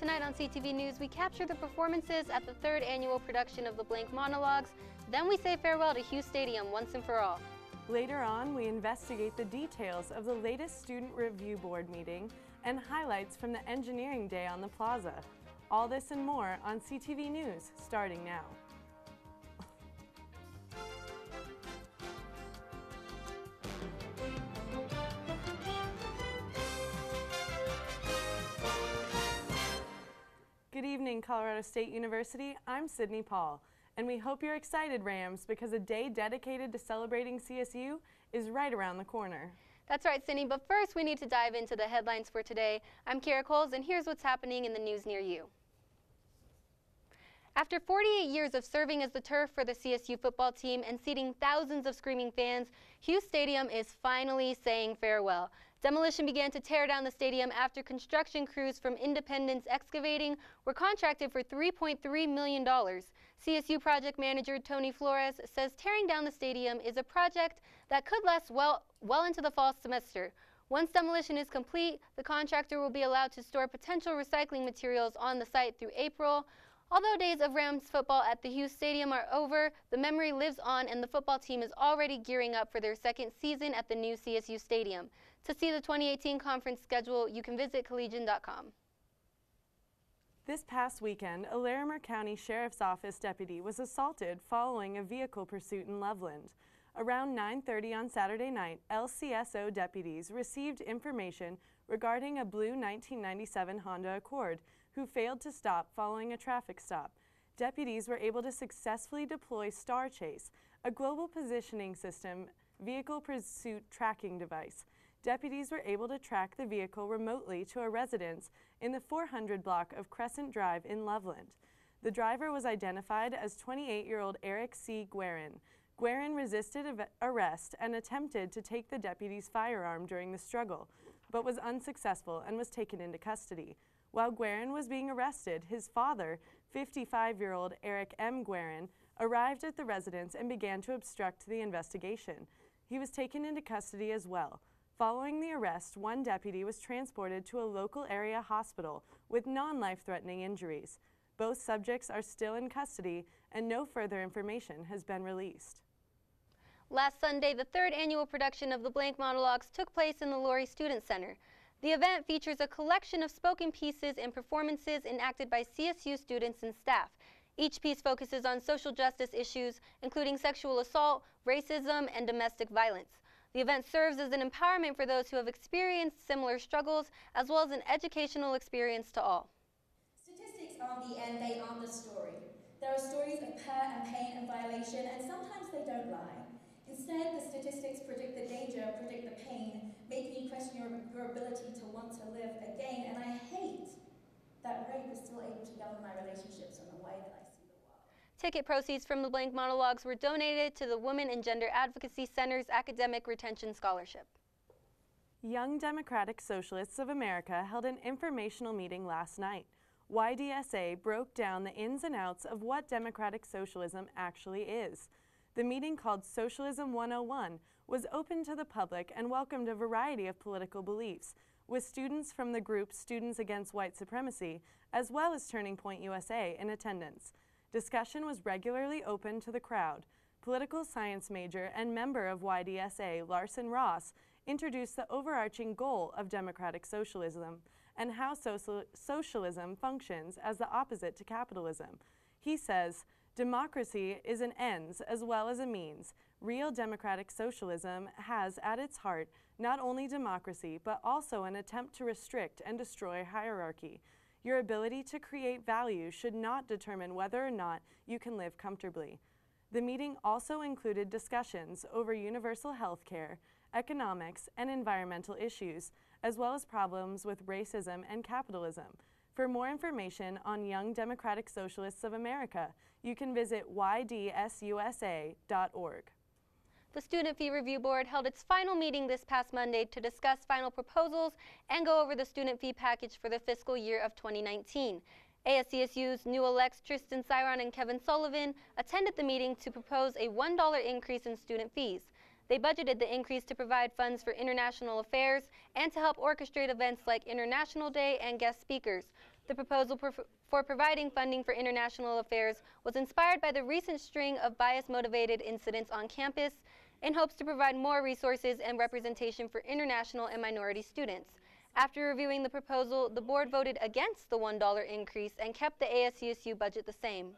Tonight on CTV News, we capture the performances at the 3rd annual production of the Blank Monologues. Then we say farewell to Hughes Stadium once and for all. Later on, we investigate the details of the latest Student Review Board meeting and highlights from the Engineering Day on the Plaza. All this and more on CTV News, starting now. Good evening, Colorado State University. I'm Sydney Paul, and we hope you're excited, Rams, because a day dedicated to celebrating CSU is right around the corner. That's right, Sydney, but first we need to dive into the headlines for today. I'm Kiaira Coles, and here's what's happening in the news near you. After 48 years of serving as the turf for the CSU football team and seating thousands of screaming fans, Hughes Stadium is finally saying farewell. Demolition began to tear down the stadium after construction crews from Independence Excavating were contracted for $3.3 million. CSU project manager Tony Flores says tearing down the stadium is a project that could last well into the fall semester. Once demolition is complete, the contractor will be allowed to store potential recycling materials on the site through April. Although days of Rams football at the Hughes Stadium are over, the memory lives on and the football team is already gearing up for their second season at the new CSU Stadium. To see the 2018 conference schedule, you can visit collegian.com. This past weekend, a Larimer County Sheriff's Office deputy was assaulted following a vehicle pursuit in Loveland. Around 9:30 on Saturday night, LCSO deputies received information regarding a blue 1997 Honda Accord who failed to stop following a traffic stop. Deputies were able to successfully deploy Star Chase, a global positioning system vehicle pursuit tracking device. Deputies were able to track the vehicle remotely to a residence in the 400 block of Crescent Drive in Loveland. The driver was identified as 28-year-old Eric C. Guerin. Guerin resisted arrest and attempted to take the deputy's firearm during the struggle, but was unsuccessful and was taken into custody. While Guerin was being arrested, his father, 55-year-old Eric M. Guerin, arrived at the residence and began to obstruct the investigation. He was taken into custody as well. Following the arrest, one deputy was transported to a local area hospital with non-life-threatening injuries. Both subjects are still in custody, and no further information has been released. Last Sunday, the 3rd annual production of the Blank Monologues took place in the Laurie Student Center. The event features a collection of spoken pieces and performances enacted by CSU students and staff. Each piece focuses on social justice issues, including sexual assault, racism, and domestic violence. The event serves as an empowerment for those who have experienced similar struggles, as well as an educational experience to all. Statistics aren't the end, they aren't the story. There are stories of hurt and pain and violation, and sometimes they don't lie. Instead, the statistics predict the danger, predict the pain, making you question your ability to want to live again. And I hate that rape is still able to govern my relationships in the way that I see the world. Ticket proceeds from the Blank Monologues were donated to the Women and Gender Advocacy Center's Academic Retention Scholarship. Young Democratic Socialists of America held an informational meeting last night. YDSA broke down the ins and outs of what democratic socialism actually is. The meeting, called Socialism 101, was open to the public and welcomed a variety of political beliefs, with students from the group Students Against White Supremacy, as well as Turning Point USA, in attendance. Discussion was regularly open to the crowd. Political science major and member of YDSA, Larson Ross, introduced the overarching goal of democratic socialism and how socialism functions as the opposite to capitalism. He says, "Democracy is an ends as well as a means. Real democratic socialism has at its heart not only democracy, but also an attempt to restrict and destroy hierarchy. Your ability to create value should not determine whether or not you can live comfortably." The meeting also included discussions over universal health care, economics, and environmental issues, as well as problems with racism and capitalism. For more information on Young Democratic Socialists of America, you can visit ydsusa.org. The Student Fee Review Board held its final meeting this past Monday to discuss final proposals and go over the student fee package for the fiscal year of 2019. ASCSU's new elects Tristan Cyron and Kevin Sullivan attended the meeting to propose a $1 increase in student fees. They budgeted the increase to provide funds for international affairs and to help orchestrate events like International Day and guest speakers. The proposal for providing funding for international affairs was inspired by the recent string of bias-motivated incidents on campus in hopes to provide more resources and representation for international and minority students. After reviewing the proposal, the board voted against the $1 increase and kept the ASCSU budget the same.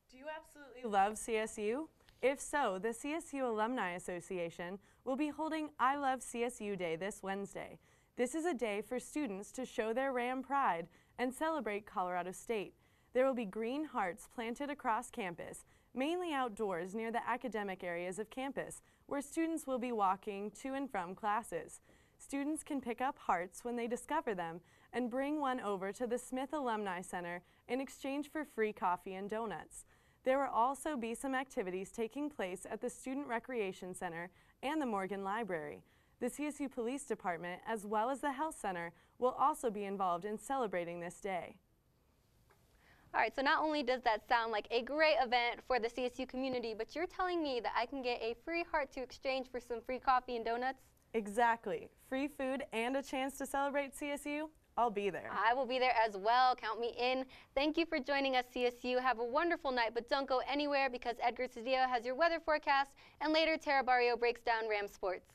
Do you absolutely love CSU? If so, the CSU Alumni Association will be holding I Love CSU Day this Wednesday. This is a day for students to show their Ram pride and celebrate Colorado State. There will be green hearts planted across campus, mainly outdoors near the academic areas of campus, where students will be walking to and from classes. Students can pick up hearts when they discover them and bring one over to the Smith Alumni Center in exchange for free coffee and donuts. There will also be some activities taking place at the Student Recreation Center and the Morgan Library. The CSU Police Department, as well as the Health Center, will also be involved in celebrating this day. All right, so not only does that sound like a great event for the CSU community, but you're telling me that I can get a free heart to exchange for some free coffee and donuts? Exactly. Free food and a chance to celebrate CSU? I'll be there. I will be there as well. Count me in. Thank you for joining us, CSU. Have a wonderful night, but don't go anywhere because Edgar Cedillo has your weather forecast, and later Tara Barrio breaks down Ram sports.